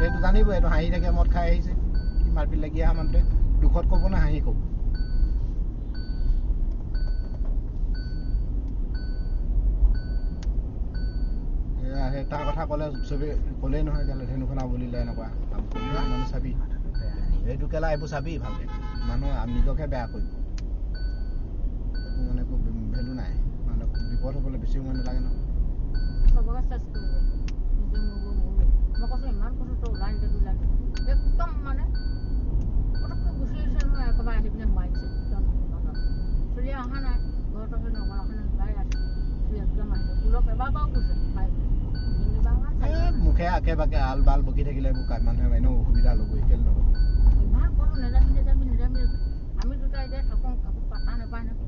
এইটো জানিব এইটো হাঁহি থাকে মদ খাই আহিছে মাৰপিট লাগি অহা মানুহটোৱে দুখত ক'ব না হাঁহি ক'ব তাৰ কথা ক'লে চবেই ক'লেই নহয় কেলে ধেনুখন আৱলিলে এনেকুৱা মানুহ চাবি এইটো কেলা এইবোৰ চাবি ভালকে মানুহ নিজকে বেয়া কৰিব মানে একো ভেলু নাই মানে বিপদ হ'বলৈ বেছি সময় নালাগে ন চবকে চেষ্টা কৰিব মই কৈছোঁ ইমান কৈছোঁ তই ওলাই একদম মানে পটককৈ গুচি আহিছে নহয় একেবাৰে আহি পিনে সোমাই দিছে চলি অহা নাই ঘৰতো সেই নগৰাখনে গাই আছে একদম আহিছে ফুলক এবাৰ বাৰু গৈছে মুখে আকে বাকে আল বাল বকি থাকিলে এইবোৰ মানুহে এনেও অসুবিধা ল'বই কেলে নল'ব ইমান ক'লো নেযাবি আমি দুটা এতিয়া থাকোঁ পাতা নাপায় ন